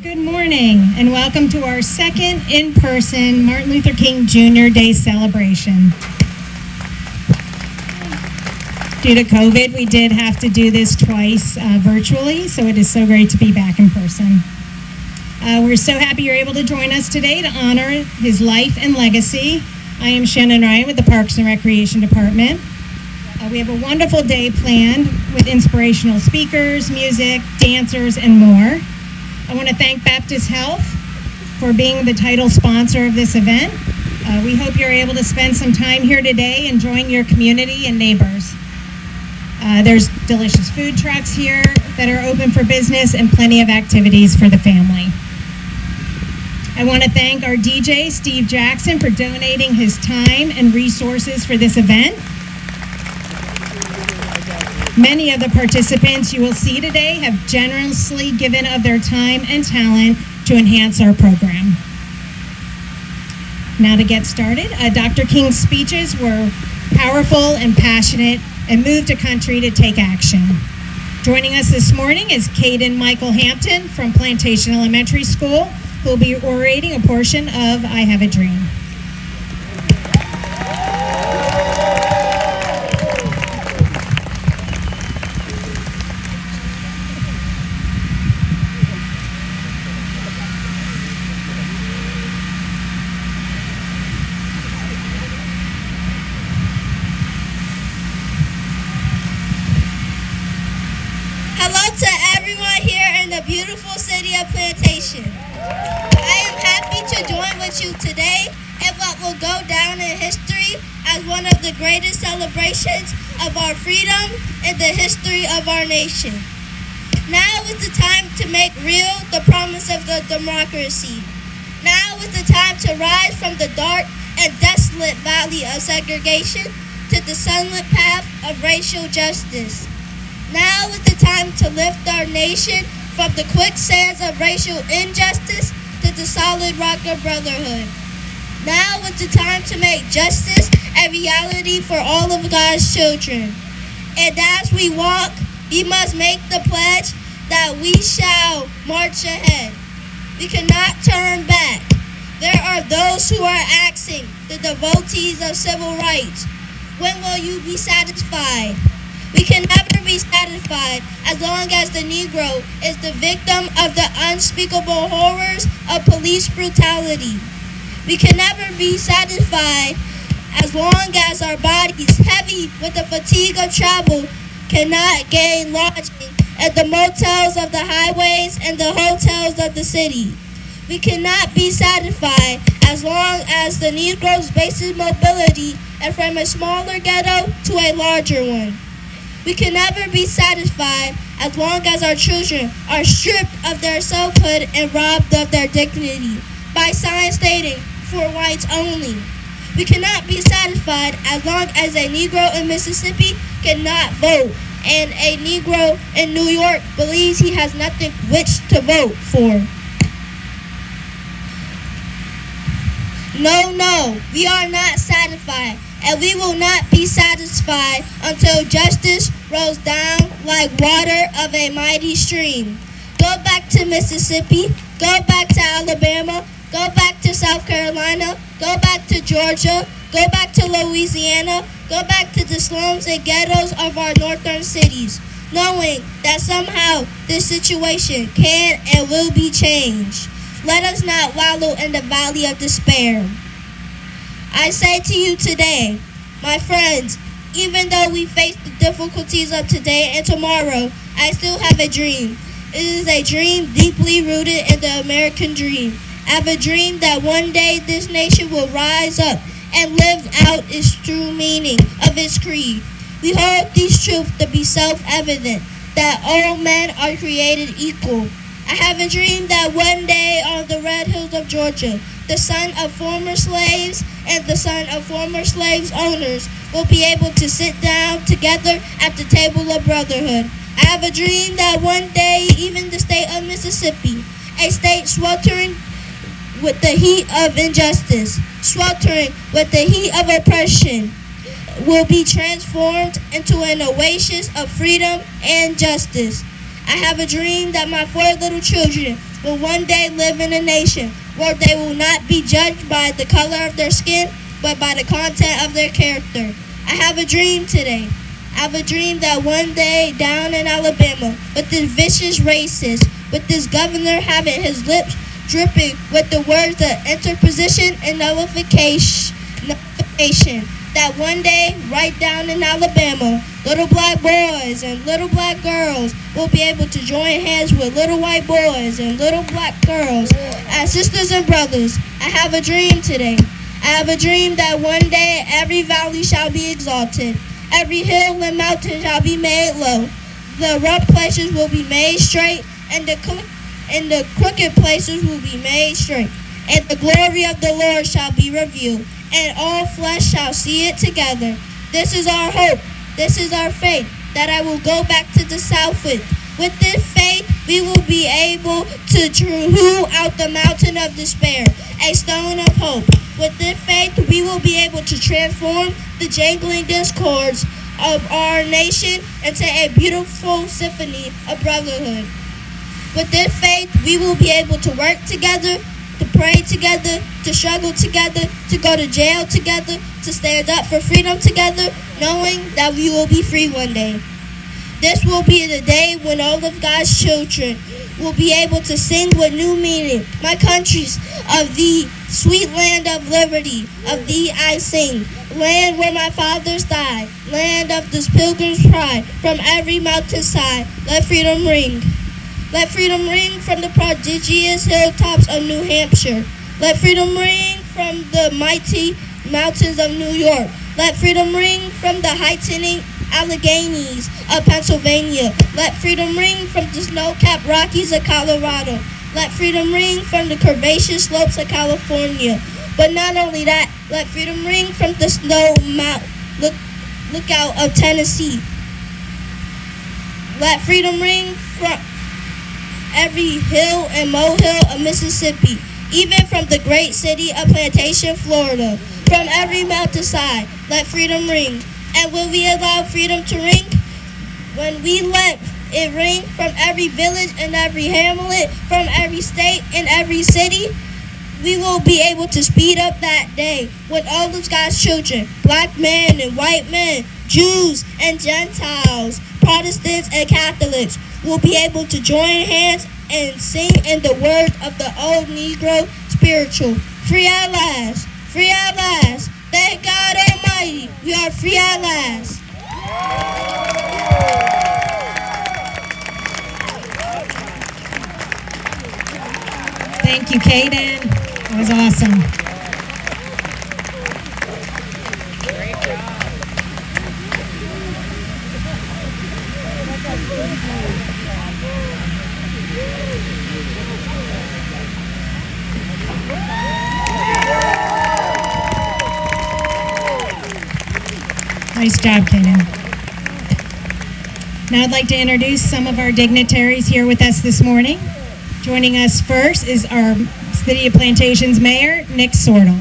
Good morning and welcome to our second in-person Martin Luther King Jr. Day celebration. Due to COVID, we did have to do this twice virtually, so it is so great to be back in person. We're so happy you're able to join us today to honor his life and legacy. I am Shannon Ryan with the Parks and Recreation Department. We have a wonderful day planned with inspirational speakers, music, dancers, and more. I want to thank Baptist Health for being the title sponsor of this event. We hope you're able to spend some time here today enjoying your community and neighbors. There's delicious food trucks here that are open for business and plenty of activities for the family. I want to thank our DJ, Steve Jackson, for donating his time and resources for this event. Many of the participants you will see today have generously given of their time and talent to enhance our program. Now to get started, Dr. King's speeches were powerful and passionate and moved a country to take action. Joining us this morning is Caden Michael Hampton from Plantation Elementary School, who will be orating a portion of I Have a Dream. Beautiful City of Plantation. I am happy to join with you today in what will go down in history as one of the greatest celebrations of our freedom in the history of our nation. Now is the time to make real the promise of the democracy. Now is the time to rise from the dark and desolate valley of segregation to the sunlit path of racial justice. Now is the time to lift our nation from the quicksands of racial injustice to the solid rock of brotherhood. Now is the time to make justice a reality for all of God's children. And as we walk, we must make the pledge that we shall march ahead. We cannot turn back. There are those who are asking the devotees of civil rights, when will you be satisfied? We can never be satisfied as long as the Negro is the victim of the unspeakable horrors of police brutality. We can never be satisfied as long as our bodies, heavy with the fatigue of travel, cannot gain lodging at the motels of the highways and the hotels of the city. We cannot be satisfied as long as the Negro's basic mobility is from a smaller ghetto to a larger one. We can never be satisfied as long as our children are stripped of their selfhood and robbed of their dignity by signs stating, "For whites only." We cannot be satisfied as long as a Negro in Mississippi cannot vote and a Negro in New York believes he has nothing which to vote for. No, we are not satisfied. And we will not be satisfied until justice rolls down like water of a mighty stream. Go back to Mississippi, go back to Alabama, go back to South Carolina, go back to Georgia, go back to Louisiana, go back to the slums and ghettos of our northern cities, knowing that somehow this situation can and will be changed. Let us not wallow in the valley of despair. I say to you today, my friends, even though we face the difficulties of today and tomorrow, I still have a dream. It is a dream deeply rooted in the American dream. I have a dream that one day this nation will rise up and live out its true meaning of its creed. We hold these truths to be self-evident, that all men are created equal. I have a dream that one day on the red hills of Georgia, the son of former slaves and the son of former slaves owners will be able to sit down together at the table of brotherhood. I have a dream that one day even the state of Mississippi, a state sweltering with the heat of injustice, sweltering with the heat of oppression, will be transformed into an oasis of freedom and justice. I have a dream that my 4 little children will one day live in a nation where they will not be judged by the color of their skin, but by the content of their character. I have a dream today. I have a dream that one day down in Alabama, with this vicious racist, with this governor having his lips dripping with the words of interposition and nullification, that one day, right down in Alabama, little black boys and little black girls will be able to join hands with little white boys and little black girls as sisters and brothers. I have a dream today. I have a dream that one day every valley shall be exalted. Every hill and mountain shall be made low. The rough places will be made straight, and the crooked places will be made straight. And the glory of the Lord shall be revealed, and all flesh shall see it together. This is our hope. This is our faith, that I will go back to the south with. With this faith, we will be able to hew out the mountain of despair, a stone of hope. With this faith, we will be able to transform the jangling discords of our nation into a beautiful symphony of brotherhood. With this faith, we will be able to work together, to pray together, to struggle together, to go to jail together, to stand up for freedom together, knowing that we will be free one day. This will be the day when all of God's children will be able to sing with new meaning. My countries, of thee, sweet land of liberty, of thee I sing. Land where my fathers died, land of this pilgrim's pride. From every mountainside, let freedom ring. Let freedom ring from the prodigious hilltops of New Hampshire. Let freedom ring from the mighty mountains of New York. Let freedom ring from the heightening Alleghenies of Pennsylvania. Let freedom ring from the snow-capped Rockies of Colorado. Let freedom ring from the curvaceous slopes of California. But not only that, let freedom ring from the lookout of Tennessee. Let freedom ring from every hill and molehill of Mississippi, even from the great city of Plantation, Florida. From every mountainside, let freedom ring. And when we allow freedom to ring, when we let it ring from every village and every hamlet, from every state and every city, we will be able to speed up that day when all of God's children, black men and white men, Jews and Gentiles, Protestants and Catholics, will be able to join hands and sing in the words of the old Negro spiritual. Free at last, free at last. Thank God Almighty, we are free at last. Thank you, Kaden. That was awesome. Nice job, Kaden. Now I'd like to introduce some of our dignitaries here with us this morning. Joining us first is our City of Plantation's Mayor, Nick Sortle.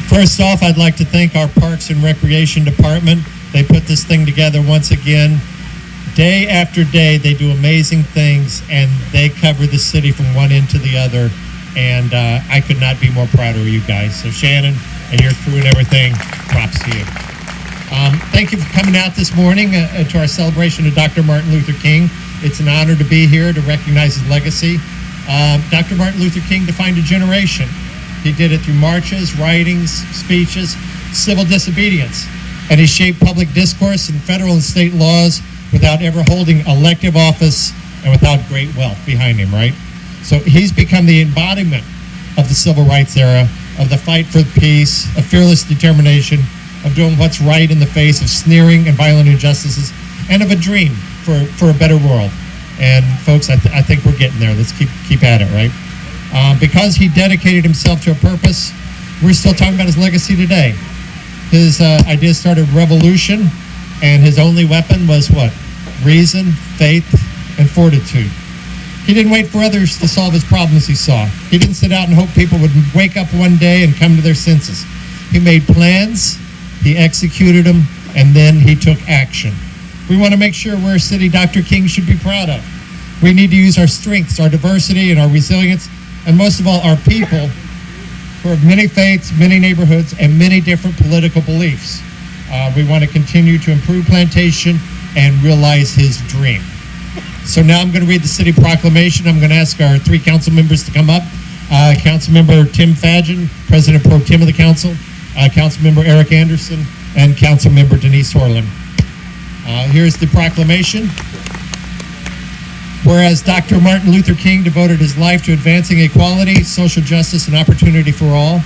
First off, I'd like to thank our Parks and Recreation Department. They put this thing together once again. Day after day, they do amazing things, and they cover the city from one end to the other, and I could not be more proud of you guys. So Shannon and your crew and everything, props to you. Thank you for coming out this morning to our celebration of Dr. Martin Luther King. It's an honor to be here to recognize his legacy. Dr. Martin Luther King defined a generation. He did it through marches, writings, speeches, civil disobedience, and he shaped public discourse and federal and state laws without ever holding elective office and without great wealth behind him, right? So he's become the embodiment of the civil rights era, of the fight for peace, of fearless determination, of doing what's right in the face of sneering and violent injustices, and of a dream for a better world. And folks, I think we're getting there. Let's keep at it, right? Because he dedicated himself to a purpose, we're still talking about his legacy today. His ideas started a revolution, and his only weapon was what? Reason, faith, and fortitude. He didn't wait for others to solve his problems he saw. He didn't sit out and hope people would wake up one day and come to their senses. He made plans, he executed them, and then he took action. We want to make sure we're a city Dr. King should be proud of. We need to use our strengths, our diversity, and our resilience, and most of all, our people who have many faiths, many neighborhoods, and many different political beliefs. We want to continue to improve Plantation and realize his dream. So now I'm going to read the city proclamation. I'm going to ask our three council members to come up. Councilmember Tim Fadgen, President Pro Tem of the Council, Councilmember Eric Anderson, and Councilmember Denise Horlin. Here's the proclamation. Whereas Dr. Martin Luther King devoted his life to advancing equality, social justice, and opportunity for all,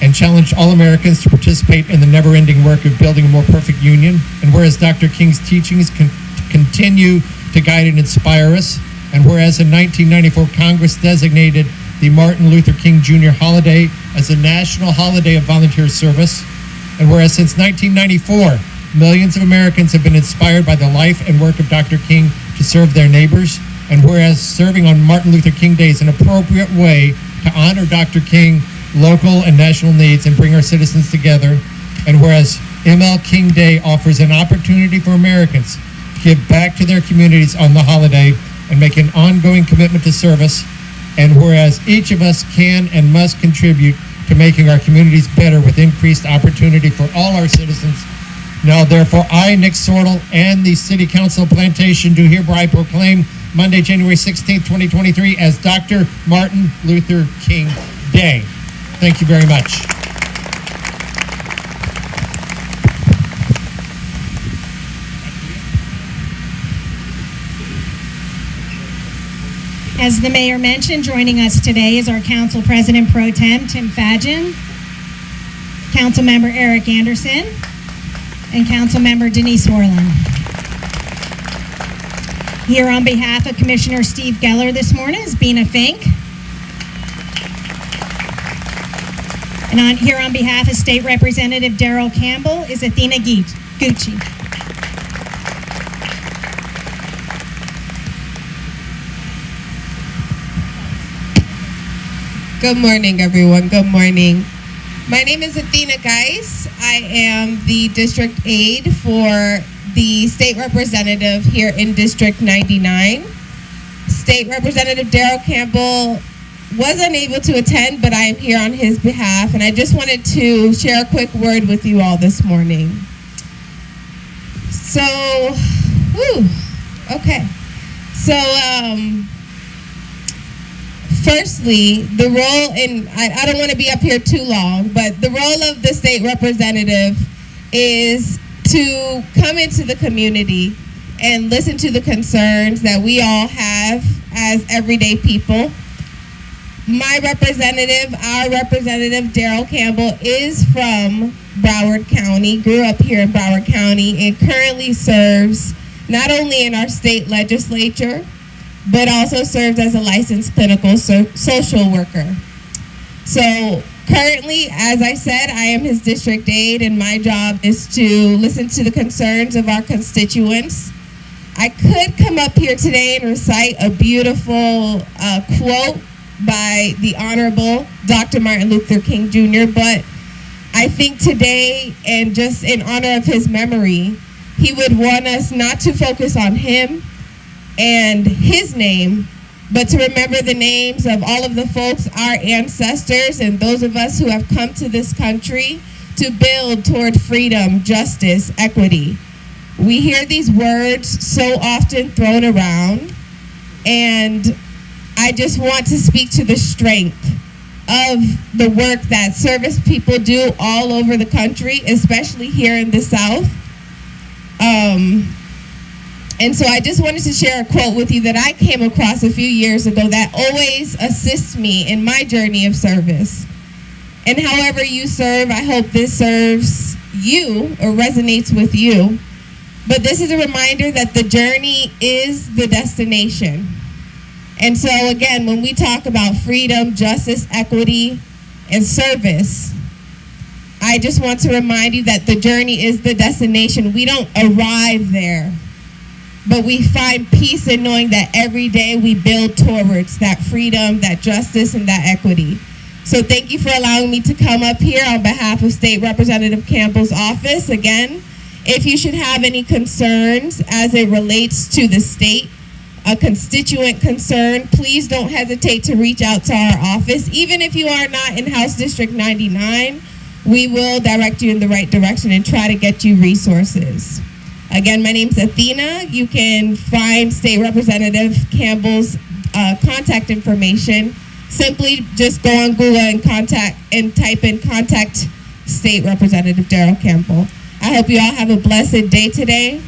and challenged all Americans to participate in the never-ending work of building a more perfect union, and whereas Dr. King's teachings continue to guide and inspire us, and whereas in 1994 Congress designated the Martin Luther King Jr. holiday as a national holiday of volunteer service, and whereas since 1994 millions of Americans have been inspired by the life and work of Dr. King to serve their neighbors, and whereas serving on Martin Luther King Day is an appropriate way to honor Dr. King, local and national needs, and bring our citizens together, and whereas ML King Day offers an opportunity for Americans to give back to their communities on the holiday and make an ongoing commitment to service, and whereas each of us can and must contribute to making our communities better with increased opportunity for all our citizens. Now, therefore, I, Nick Sortel, and the City Council of Plantation do hereby proclaim Monday, January 16th, 2023 as Dr. Martin Luther King Day. Thank you very much. As the mayor mentioned, joining us today is our Council President Pro Tem, Tim Fadgen, Councilmember Eric Anderson, and Councilmember Denise Horlin. Here on behalf of Commissioner Steve Geller this morning is Bina Fink. And here on behalf of State Representative Darrell Campbell is Athena Gucci. Good morning, everyone. Good morning. My name is Athena Geis. I am the district aide for the state representative here in District 99. State Representative Darrell Campbell was unable to attend, but I am here on his behalf, and I just wanted to share a quick word with you all this morning. So, firstly, the role in, I don't want to be up here too long, but the role of the state representative is to come into the community and listen to the concerns that we all have as everyday people. My representative, our representative, Darrell Campbell, is from Broward County, grew up here in Broward County, and currently serves not only in our state legislature, but also serves as a licensed clinical social worker. So currently, as I said, I am his district aide, and my job is to listen to the concerns of our constituents. I could come up here today and recite a beautiful quote by the Honorable Dr. Martin Luther King Jr., but I think today, and just in honor of his memory, he would want us not to focus on him and his name, but to remember the names of all of the folks, our ancestors, and those of us who have come to this country to build toward freedom, justice, equity. We hear these words so often thrown around, and I just want to speak to the strength of the work that service people do all over the country, especially here in the South. And so I just wanted to share a quote with you that I came across a few years ago that always assists me in my journey of service. And however you serve, I hope this serves you or resonates with you. But this is a reminder that the journey is the destination. And so again, when we talk about freedom, justice, equity, and service, I just want to remind you that the journey is the destination. We don't arrive there, but we find peace in knowing that every day we build towards that freedom, that justice, and that equity. So thank you for allowing me to come up here on behalf of State Representative Campbell's office. Again, if you should have any concerns as it relates to the state, a constituent concern, please don't hesitate to reach out to our office. Even if you are not in House District 99, we will direct you in the right direction and try to get you resources. Again, my name's Athena. You can find State Representative Campbell's contact information. Simply just go on Google and type in contact State Representative Darrell Campbell. I hope you all have a blessed day today.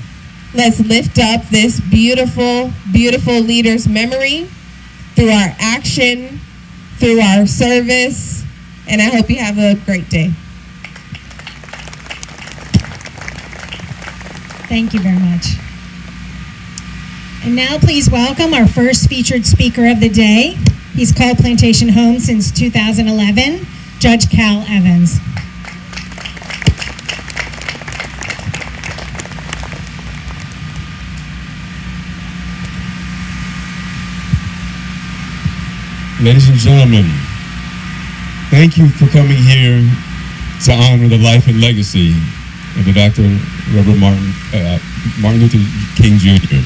Let's lift up this beautiful, beautiful leader's memory through our action, through our service, and I hope you have a great day. Thank you very much. And now please welcome our first featured speaker of the day. He's called Plantation home since 2011, Judge Cal Evans. Ladies and gentlemen, thank you for coming here to honor the life and legacy of the Dr. Reverend Martin Luther King Jr.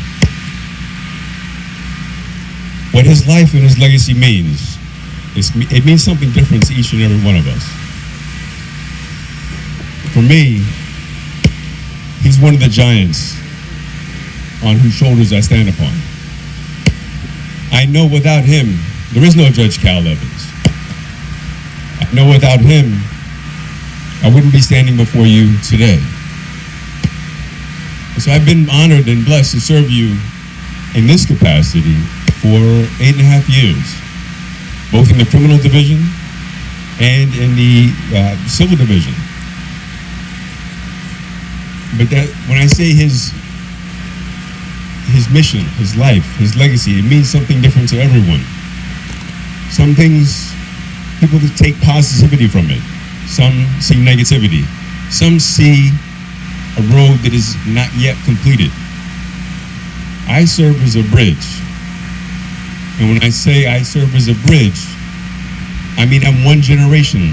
What his life and his legacy means, it means something different to each and every one of us. For me, he's one of the giants on whose shoulders I stand upon. I know without him, there is no Judge Cal Evans. I know without him, I wouldn't be standing before you today. And so I've been honored and blessed to serve you in this capacity for 8.5 years, both in the criminal division and in the civil division. But that, when I say his mission, his life, his legacy, it means something different to everyone. Some things, people take positivity from it. Some see negativity. Some see a road that is not yet completed. I serve as a bridge. And when I say I serve as a bridge, I mean I'm one generation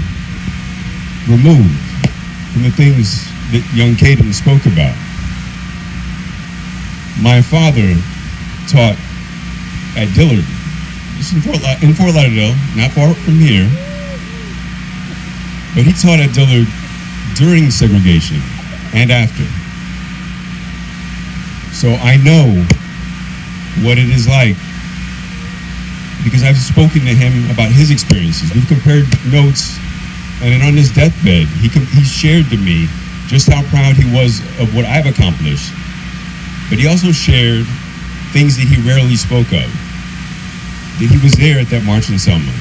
removed from the things that young Caden spoke about. My father taught at Dillard, just in Fort Lauderdale, not far from here. But he taught at Dillard during segregation and after. So I know what it is like because I've spoken to him about his experiences. We've compared notes, and then on his deathbed, he shared to me just how proud he was of what I've accomplished. But he also shared things that he rarely spoke of. That he was there at that march in Selma.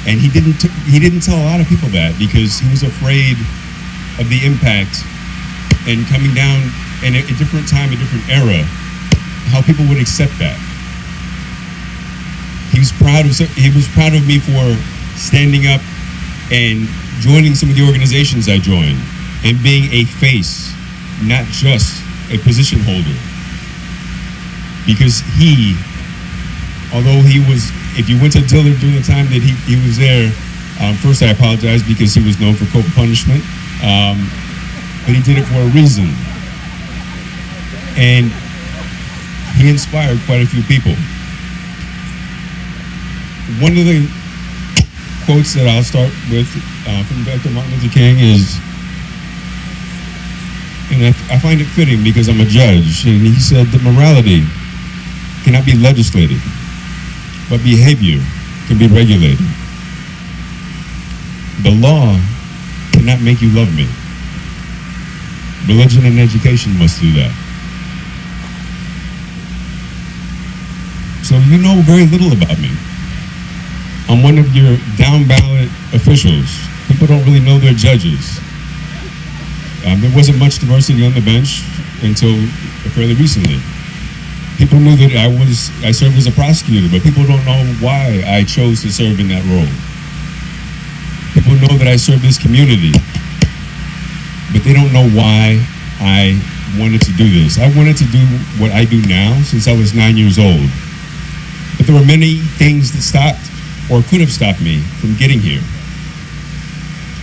And he didn't tell a lot of people that because he was afraid of the impact and coming down in a different time, a different era, how people would accept that. He was proud of me for standing up and joining some of the organizations I joined and being a face, not just a position holder. Because although he was, if you went to Dillard during the time that he was there, first I apologize because he was known for corporal punishment, but he did it for a reason. And he inspired quite a few people. One of the quotes that I'll start with from Dr. Martin Luther King is, and I find it fitting because I'm a judge, and he said that morality cannot be legislated, but behavior can be regulated. The law cannot make you love me. Religion and education must do that. So you know very little about me. I'm one of your down ballot officials. People don't really know their judges. There wasn't much diversity on the bench until fairly recently. People knew that I served as a prosecutor, but people don't know why I chose to serve in that role. People know that I served this community, but they don't know why I wanted to do this. I wanted to do what I do now since I was 9 years old. But there were many things that stopped or could have stopped me from getting here.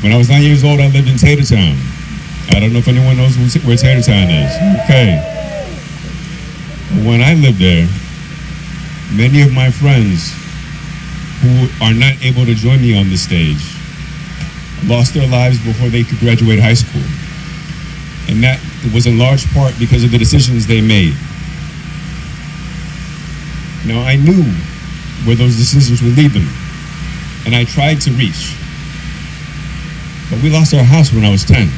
When I was 9 years old, I lived in Tatertown. I don't know if anyone knows where Tatertown is. Okay. When I lived there, many of my friends who are not able to join me on this stage lost their lives before they could graduate high school. And that was in large part because of the decisions they made. Now, I knew where those decisions would lead them, and I tried to reach. But we lost our house when I was 10.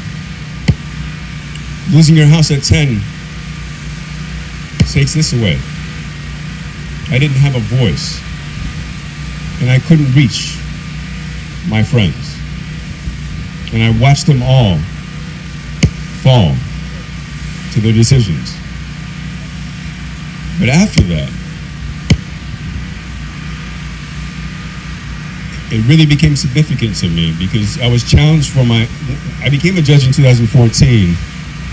Losing your house at 10 takes this away. I didn't have a voice, and I couldn't reach my friends. And I watched them all fall to their decisions. But after that, it really became significant to me because I was challenged for I became a judge in 2014,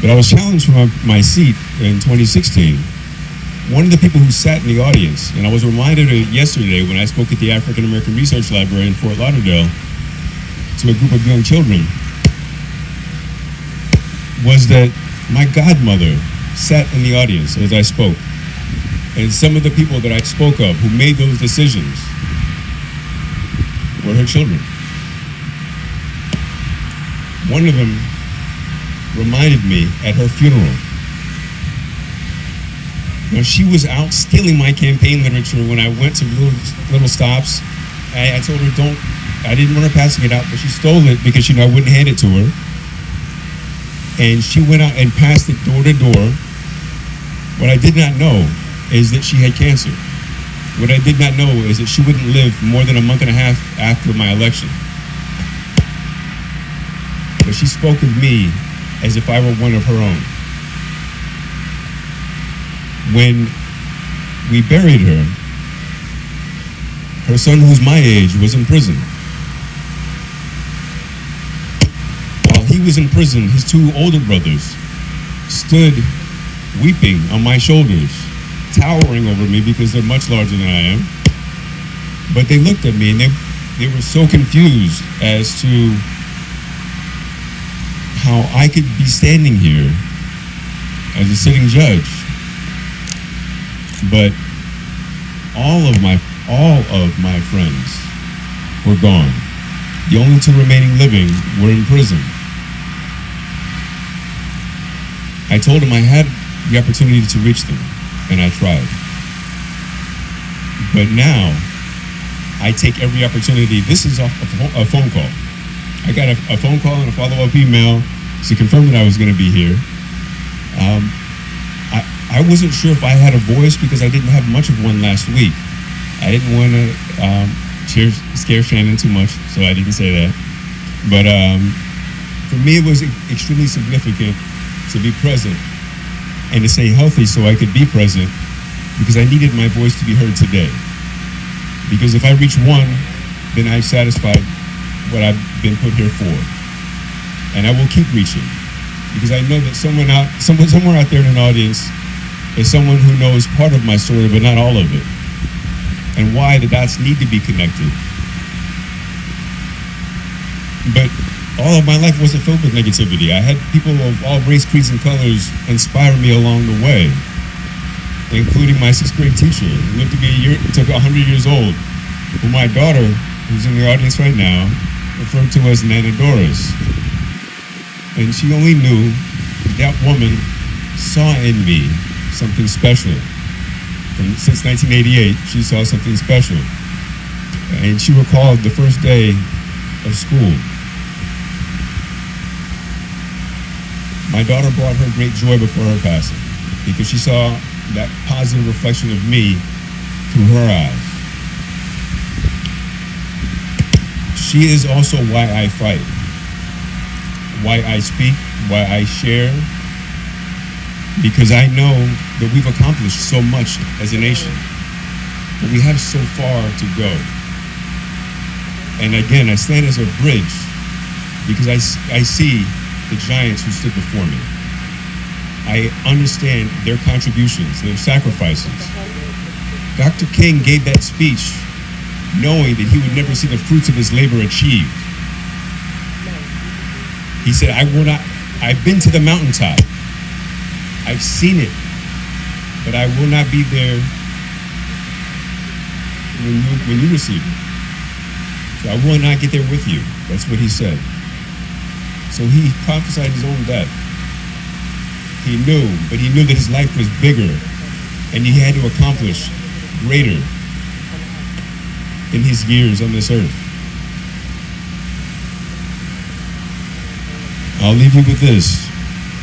but I was challenged for my seat in 2016. One of the people who sat in the audience, and I was reminded of it yesterday when I spoke at the African American Research Library in Fort Lauderdale to a group of young children, was that my godmother sat in the audience as I spoke. And some of the people that I spoke of who made those decisions were her children. One of them reminded me at her funeral. Now, she was out stealing my campaign literature when I went to little stops. I told her, I didn't want her passing it out, but she stole it because I wouldn't hand it to her. And she went out and passed it door to door. What I did not know is that she had cancer. What I did not know is that she wouldn't live more than a month and a half after my election. But she spoke of me as if I were one of her own. When we buried her, her son, who's my age, was in prison. While he was in prison, his two older brothers stood weeping on my shoulders, towering over me because they're much larger than I am. But they looked at me and they were so confused as to how I could be standing here as a sitting judge. But all of my friends were gone. The only two remaining living were in prison. I told them I had the opportunity to reach them, and I tried. But now, I take every opportunity. This is a phone call. I got a phone call and a follow-up email to confirm that I was going to be here. I wasn't sure if I had a voice because I didn't have much of one last week. I didn't want to scare Shannon too much, so I didn't say that. But for me, it was extremely significant to be present and to stay healthy so I could be present because I needed my voice to be heard today. Because if I reach one, then I've satisfied what I've been put here for. And I will keep reaching because I know that somewhere out there in an audience is someone who knows part of my story, but not all of it, and why the dots need to be connected. But all of my life wasn't filled with negativity. I had people of all race, creeds, and colors inspire me along the way, including my sixth grade teacher, who lived to be 100 years old, who my daughter, who's in the audience right now, referred to as Nana Doris. And she only knew that woman saw in me something special. Since 1988, she saw something special. And she recalled the first day of school. My daughter brought her great joy before her passing because she saw that positive reflection of me through her eyes. She is also why I fight, why I speak, why I share, because I know that we've accomplished so much as a nation, but we have so far to go. And again, I stand as a bridge because I see the giants who stood before me. I understand their contributions, their sacrifices. Dr. King gave that speech knowing that he would never see the fruits of his labor achieved. He said, I've been to the mountaintop. I've seen it, but I will not be there when you receive it. So I will not get there with you. That's what he said. So he prophesied his own death. He knew that his life was bigger and he had to accomplish greater in his years on this earth. I'll leave you with this,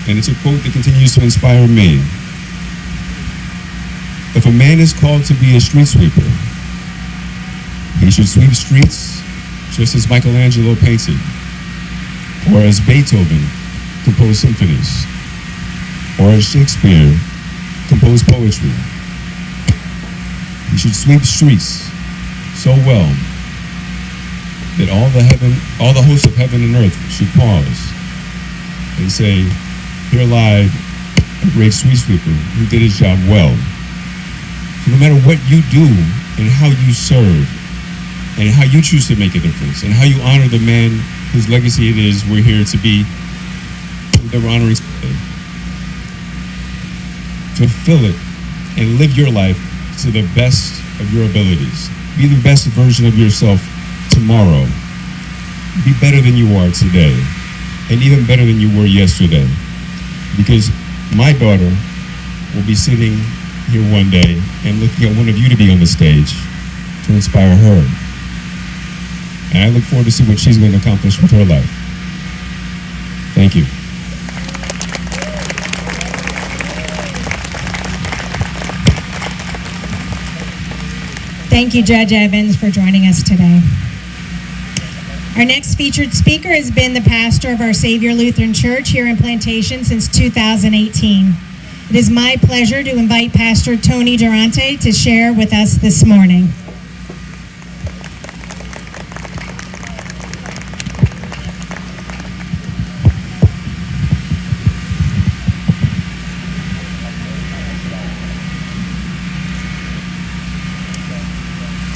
and it's a quote that continues to inspire me. If a man is called to be a street sweeper, he should sweep streets just as Michelangelo painted, or as Beethoven composed symphonies, or as Shakespeare composed poetry. He should sweep streets so well that all the hosts of heaven and earth should pause and say, here lied a great street sweeper who did his job well. So no matter what you do and how you serve and how you choose to make a difference and how you honor the man whose legacy it is we're here to be, that we're honoring today, fulfill it and live your life to the best of your abilities. Be the best version of yourself tomorrow. Be better than you are today, and even better than you were yesterday. Because my daughter will be sitting here one day and looking at one of you to be on the stage to inspire her. And I look forward to see what she's going to accomplish with her life. Thank you. Thank you, Judge Evans, for joining us today. Our next featured speaker has been the pastor of Our Savior Lutheran Church here in Plantation since 2018. It is my pleasure to invite Pastor Tony Durante to share with us this morning.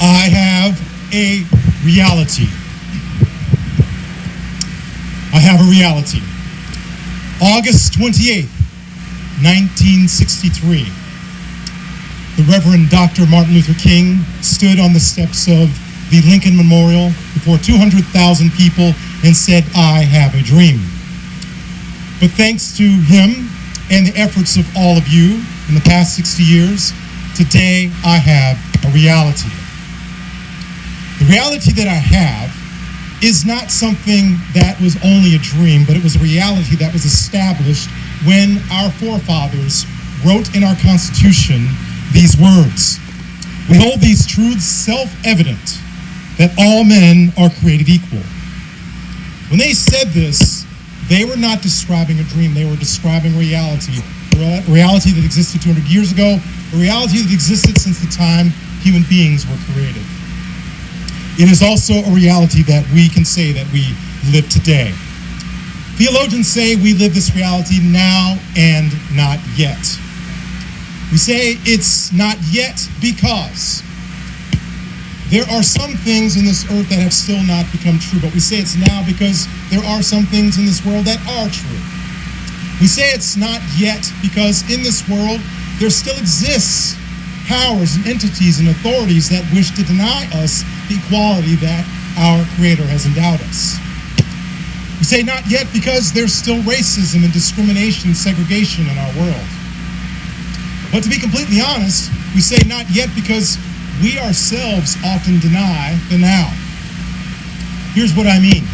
I have a reality. I have a reality. August 28th, 1963, the Reverend Dr. Martin Luther King stood on the steps of the Lincoln Memorial before 200,000 people and said, I have a dream. But thanks to him and the efforts of all of you in the past 60 years, today I have a reality. The reality that I have is not something that was only a dream, but it was a reality that was established when our forefathers wrote in our Constitution these words. We hold these truths self-evident, that all men are created equal. When they said this, they were not describing a dream, they were describing reality. A reality that existed 200 years ago, a reality that existed since the time human beings were created. It is also a reality that we can say that we live today. Theologians say we live this reality now and not yet. We say it's not yet because there are some things in this earth that have still not become true, but we say it's now because there are some things in this world that are true. We say it's not yet because in this world there still exists powers and entities and authorities that wish to deny us the equality that our Creator has endowed us. We say not yet because there's still racism and discrimination and segregation in our world. But to be completely honest, we say not yet because we ourselves often deny the now. Here's what I mean.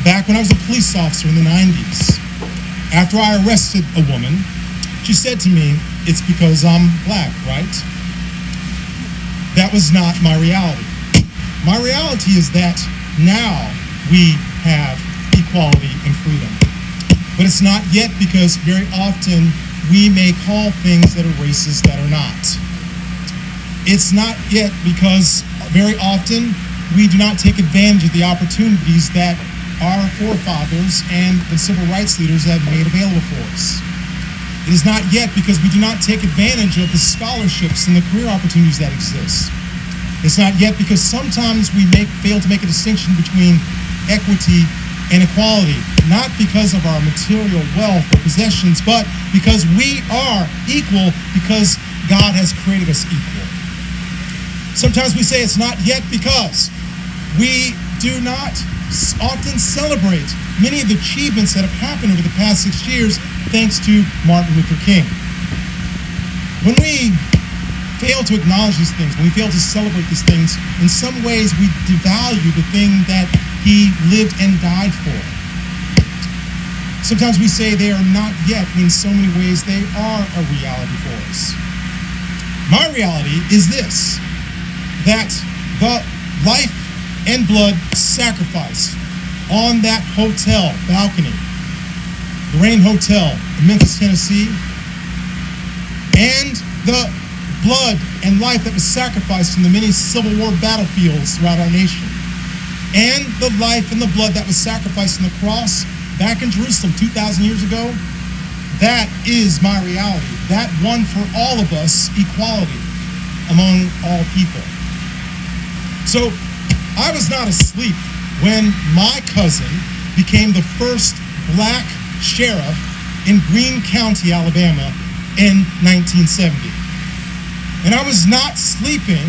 Back when I was a police officer in the 90s, after I arrested a woman, she said to me, it's because I'm black, right? That was not my reality. My reality is that now we have equality and freedom. But it's not yet because very often we may call things that are racist that are not. It's not yet because very often we do not take advantage of the opportunities that our forefathers and the civil rights leaders have made available for us. It is not yet because we do not take advantage of the scholarships and the career opportunities that exist. It's not yet because sometimes we fail to make a distinction between equity and equality, not because of our material wealth or possessions, but because we are equal because God has created us equal. Sometimes we say it's not yet because we do not often celebrate many of the achievements that have happened over the past 6 years thanks to Martin Luther King. When we fail to acknowledge these things, when we fail to celebrate these things, in some ways we devalue the thing that he lived and died for. Sometimes we say they are not yet, when in so many ways they are a reality for us. My reality is this, that the life and blood sacrifice on that hotel balcony, the Rain Hotel in Memphis, Tennessee, and the blood and life that was sacrificed in the many Civil War battlefields throughout our nation, and the life and the blood that was sacrificed on the cross back in Jerusalem 2,000 years ago, that is my reality. That won for all of us equality among all people. So I was not asleep when my cousin became the first black sheriff in Greene County, Alabama in 1970. And I was not sleeping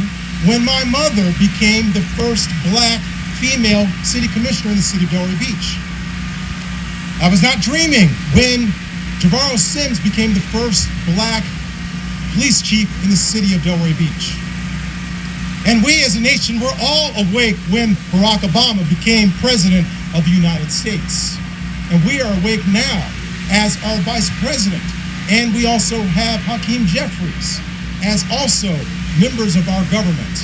when my mother became the first black female city commissioner in the city of Delray Beach. I was not dreaming when Javaro Sims became the first black police chief in the city of Delray Beach. And we as a nation were all awake when Barack Obama became president of the United States. And we are awake now as our vice president. And we also have Hakeem Jeffries as also members of our government.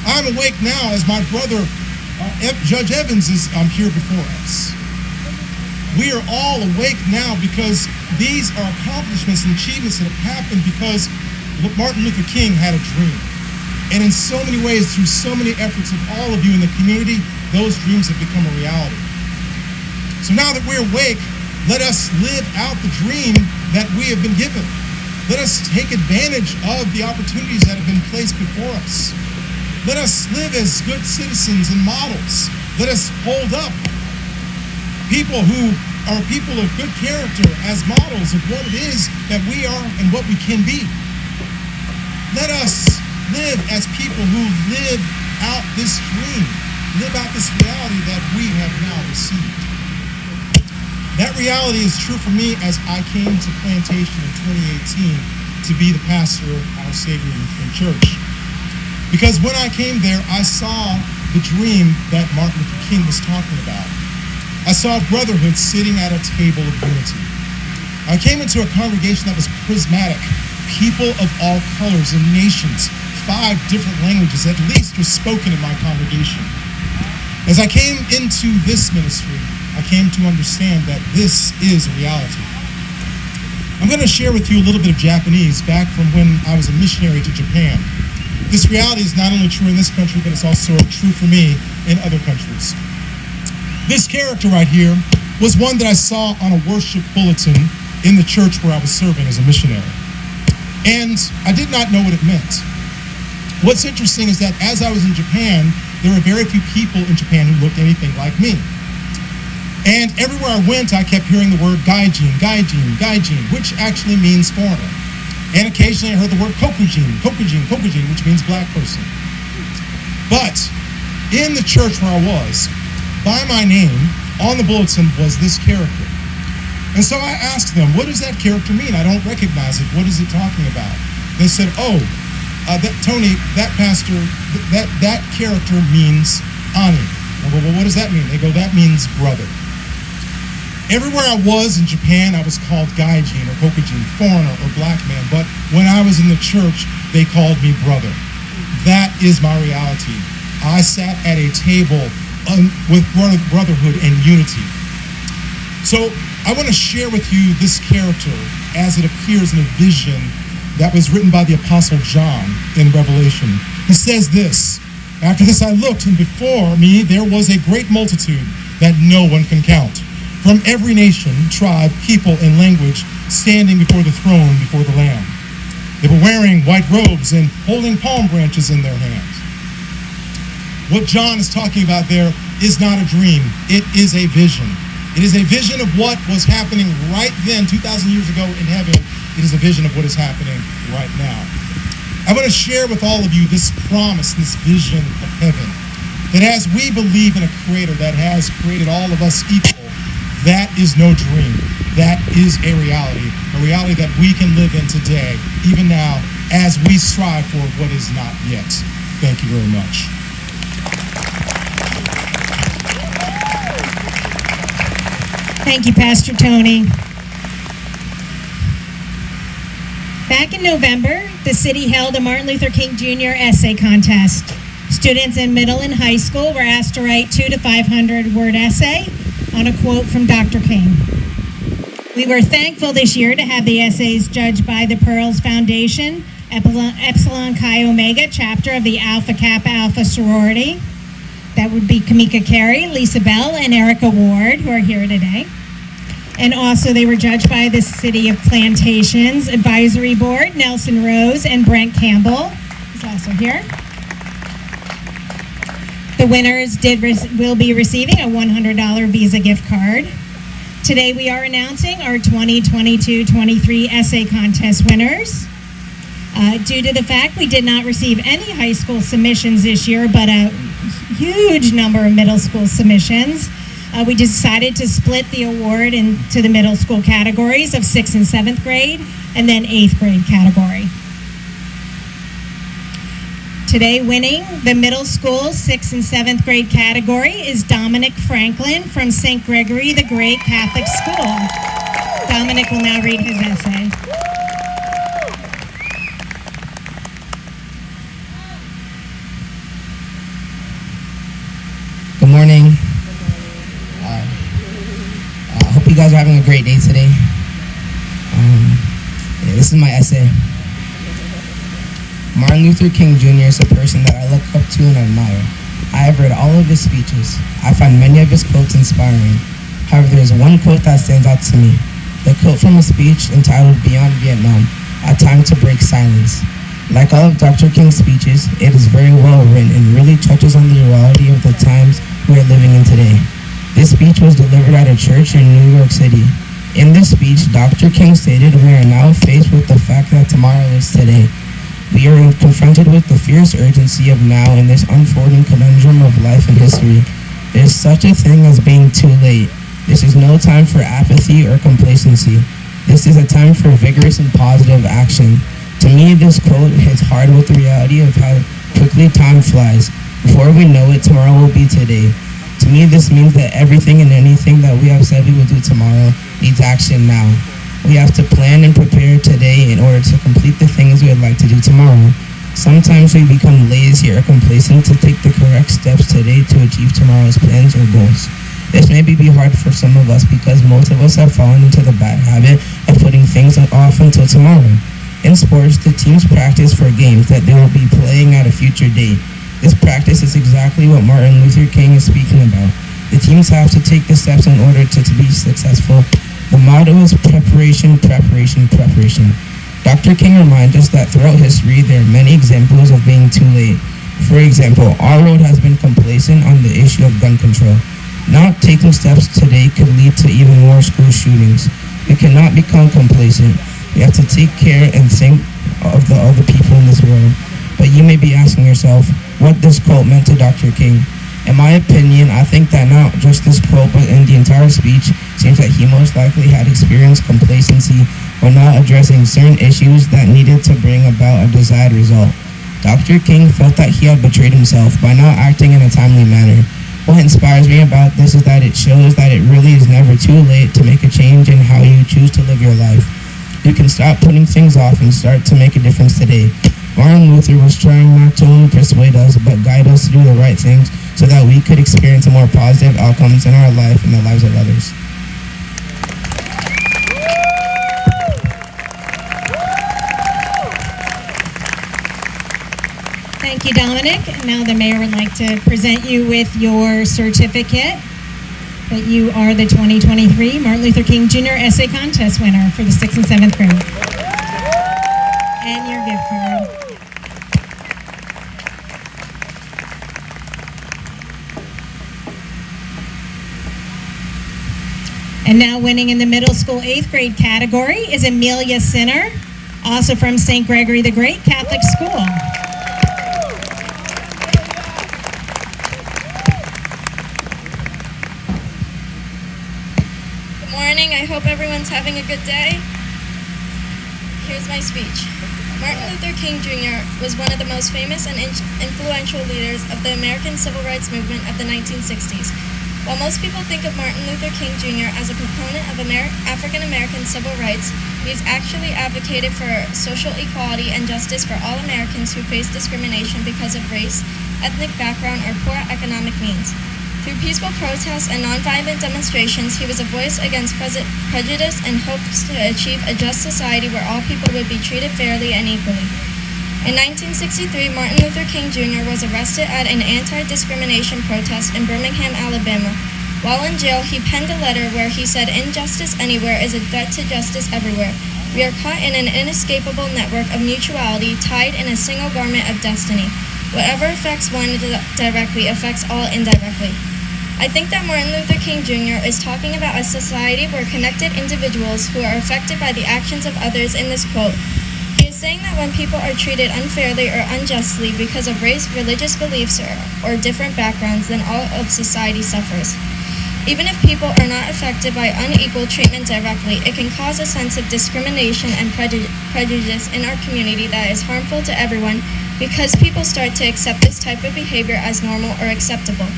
I'm awake now as my brother, Judge Evans, is here before us. We are all awake now because these are accomplishments and achievements that have happened because Martin Luther King had a dream. And in so many ways, through so many efforts of all of you in the community, those dreams have become a reality. So now that we're awake, let us live out the dream that we have been given. Let us take advantage of the opportunities that have been placed before us. Let us live as good citizens and models. Let us hold up people who are people of good character as models of what it is that we are and what we can be. Let us live as people who live out this dream, live out this reality that we have now received. That reality is true for me as I came to Plantation in 2018 to be the pastor of Our Savior Lutheran Church. Because when I came there, I saw the dream that Martin Luther King was talking about. I saw brotherhood sitting at a table of unity. I came into a congregation that was prismatic, people of all colors and nations, 5 different languages at least were spoken in my congregation. As I came into this ministry, I came to understand that this is a reality. I'm going to share with you a little bit of Japanese back from when I was a missionary to Japan. This reality is not only true in this country, but it's also true for me in other countries. This character right here was one that I saw on a worship bulletin in the church where I was serving as a missionary. And I did not know what it meant. What's interesting is that as I was in Japan, there were very few people in Japan who looked anything like me. And everywhere I went, I kept hearing the word gaijin, gaijin, gaijin, which actually means foreigner. And occasionally I heard the word kokujin, kokujin, kokujin, which means black person. But in the church where I was, by my name, on the bulletin was this character. And so I asked them, what does that character mean? I don't recognize it. What is it talking about? They said, Tony, that pastor, that character means ani. I go, well, what does that mean? They go, that means brother. Everywhere I was in Japan, I was called gaijin or kokujin, foreigner or black man. But when I was in the church, they called me brother. That is my reality. I sat at a table with brotherhood and unity. So I want to share with you this character as it appears in a vision that was written by the Apostle John in Revelation. He says this, after this I looked, and before me there was a great multitude that no one can count, from every nation, tribe, people, and language, standing before the throne, before the Lamb. They were wearing white robes and holding palm branches in their hands. What John is talking about there is not a dream. It is a vision. It is a vision of what was happening right then, 2,000 years ago in heaven. It is a vision of what is happening right now. I want to share with all of you this promise, this vision of heaven, that as we believe in a creator that has created all of us equal, that is no dream. That is a reality that we can live in today, even now, as we strive for what is not yet. Thank you very much. Thank you, Pastor Tony. Back in November, the city held a Martin Luther King Jr. essay contest. Students in middle and high school were asked to write 200 to 500 word essay on a quote from Dr. King. We were thankful this year to have the essays judged by the Pearls Foundation, Epsilon Chi Omega chapter of the Alpha Kappa Alpha sorority. That would be Kamika Carey, Lisa Bell, and Erica Ward, who are here today. And also they were judged by the City of Plantation's Advisory Board, Nelson Rose and Brent Campbell, who's also here. The winners will be receiving a $100 Visa gift card. Today we are announcing our 2022-23 essay contest winners. Due to the fact we did not receive any high school submissions this year, but a huge number of middle school submissions, we decided to split the award into the middle school categories of 6th and 7th grade and then 8th grade category. Today winning the middle school 6th and 7th grade category is Dominic Franklin from St. Gregory the Great Catholic School. Dominic will now read his essay. Good morning. I hope you guys are having a great day today. This is my essay. Martin Luther King Jr. is a person that I look up to and admire. I have read all of his speeches. I find many of his quotes inspiring. However, there is one quote that stands out to me. The quote from a speech entitled Beyond Vietnam, A Time to Break Silence. Like all of Dr. King's speeches, it is very well written and really touches on the reality of the times we are living in today. This speech was delivered at a church in New York City. In this speech, Dr. King stated, "We are now faced with the fact that tomorrow is today. We are confronted with the fierce urgency of now in this unfolding conundrum of life and history. There is such a thing as being too late. This is no time for apathy or complacency. This is a time for vigorous and positive action." To me, this quote hits hard with the reality of how quickly time flies. Before we know it, tomorrow will be today. To me, this means that everything and anything that we have said we will do tomorrow needs action now. We have to plan and prepare today in order to complete the things we would like to do tomorrow. Sometimes we become lazy or complacent to take the correct steps today to achieve tomorrow's plans or goals. This may be hard for some of us because most of us have fallen into the bad habit of putting things off until tomorrow. In sports, the teams practice for games that they will be playing at a future date. This practice is exactly what Martin Luther King is speaking about. The teams have to take the steps in order to be successful. The motto is preparation, preparation, preparation. Dr. King reminds us that throughout history, there are many examples of being too late. For example, our world has been complacent on the issue of gun control. Not taking steps today could lead to even more school shootings. We cannot become complacent. We have to take care and think of the other people in this world. But you may be asking yourself, what this quote meant to Dr. King. In my opinion, I think that not just this quote, but in the entire speech, seems that he most likely had experienced complacency when not addressing certain issues that needed to bring about a desired result. Dr. King felt that he had betrayed himself by not acting in a timely manner. What inspires me about this is that it shows that it really is never too late to make a change in how you choose to live your life. You can stop putting things off and start to make a difference today. Martin Luther was trying not to only persuade us, but guide us to do the right things so that we could experience more positive outcomes in our life and the lives of others. Thank you, Dominic. And now the mayor would like to present you with your certificate that you are the 2023 Martin Luther King Jr. Essay Contest winner for the 6th and 7th grade. And your gift card. And now winning in the middle school 8th grade category is Amelia Sinner, also from St. Gregory the Great Catholic School. Good morning. I hope everyone's having a good day. Here's my speech. Martin Luther King Jr. was one of the most famous and influential leaders of the American Civil Rights Movement of the 1960s. While most people think of Martin Luther King Jr. as a proponent of African American civil rights, he has actually advocated for social equality and justice for all Americans who face discrimination because of race, ethnic background, or poor economic means. Through peaceful protests and nonviolent demonstrations, he was a voice against prejudice and hoped to achieve a just society where all people would be treated fairly and equally. In 1963, Martin Luther King Jr. was arrested at an anti-discrimination protest in Birmingham, Alabama. While in jail, he penned a letter where he said, "Injustice anywhere is a threat to justice everywhere. We are caught in an inescapable network of mutuality tied in a single garment of destiny. Whatever affects one directly affects all indirectly." I think that Martin Luther King Jr. is talking about a society where connected individuals who are affected by the actions of others in this quote. He is saying that when people are treated unfairly or unjustly because of race, religious beliefs, or different backgrounds, then all of society suffers. Even if people are not affected by unequal treatment directly, it can cause a sense of discrimination and prejudice in our community that is harmful to everyone because people start to accept this type of behavior as normal or acceptable.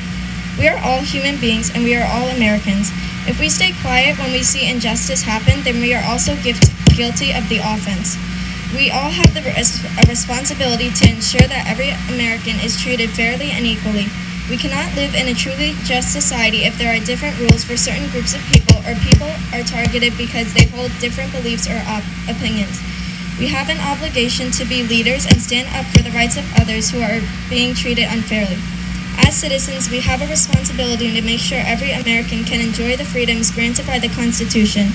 We are all human beings and we are all Americans. If we stay quiet when we see injustice happen, then we are also guilty of the offense. We all have a responsibility to ensure that every American is treated fairly and equally. We cannot live in a truly just society if there are different rules for certain groups of people or people are targeted because they hold different beliefs or opinions. We have an obligation to be leaders and stand up for the rights of others who are being treated unfairly. As citizens, we have a responsibility to make sure every American can enjoy the freedoms granted by the Constitution.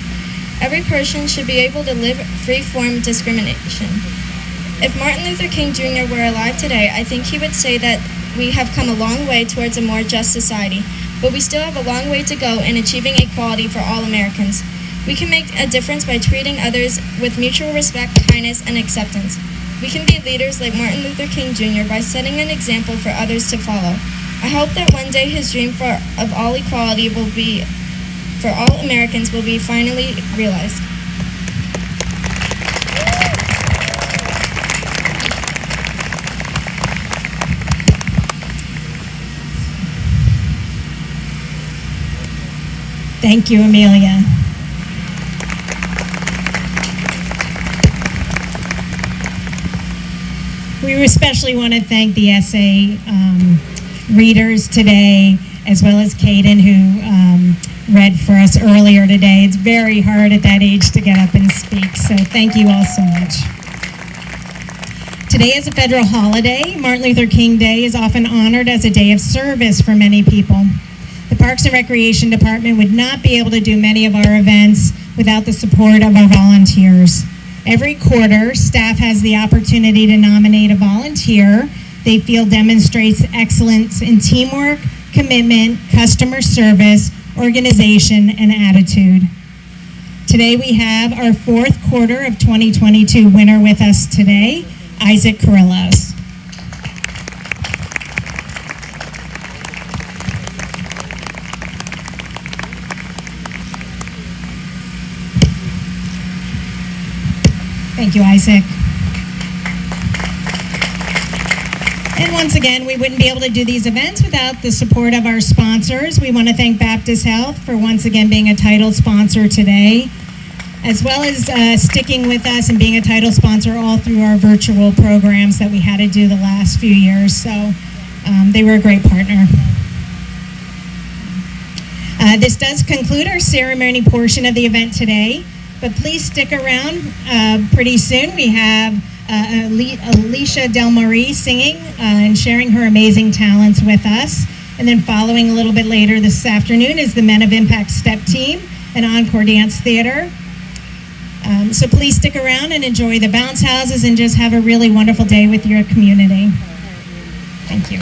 Every person should be able to live free from discrimination. If Martin Luther King Jr. were alive today, I think he would say that we have come a long way towards a more just society, but we still have a long way to go in achieving equality for all Americans. We can make a difference by treating others with mutual respect, kindness, and acceptance. We can be leaders like Martin Luther King Jr. by setting an example for others to follow. I hope that one day his dream of all equality for all Americans will be finally realized. Thank you, Amelia. We especially want to thank the essay readers today, as well as Caden, who read for us earlier today. It's very hard at that age to get up and speak, so thank you all so much. Today is a federal holiday. Martin Luther King Day is often honored as a day of service for many people. The Parks and Recreation Department would not be able to do many of our events without the support of our volunteers. Every quarter, staff has the opportunity to nominate a volunteer they feel demonstrates excellence in teamwork, commitment, customer service, organization, and attitude. Today we have our fourth quarter of 2022 winner with us today, Isaac Carrillos. Thank you, Isaac. And once again, we wouldn't be able to do these events without the support of our sponsors. We want to thank Baptist Health for once again being a title sponsor today, as well as sticking with us and being a title sponsor all through our virtual programs that we had to do the last few years. So they were a great partner. This does conclude our ceremony portion of the event today, but please stick around. Pretty soon we have Alicia Del Marie singing and sharing her amazing talents with us. And then following a little bit later this afternoon is the Men of Impact Step Team and Encore Dance Theater. So please stick around and enjoy the bounce houses and just have a really wonderful day with your community. Thank you.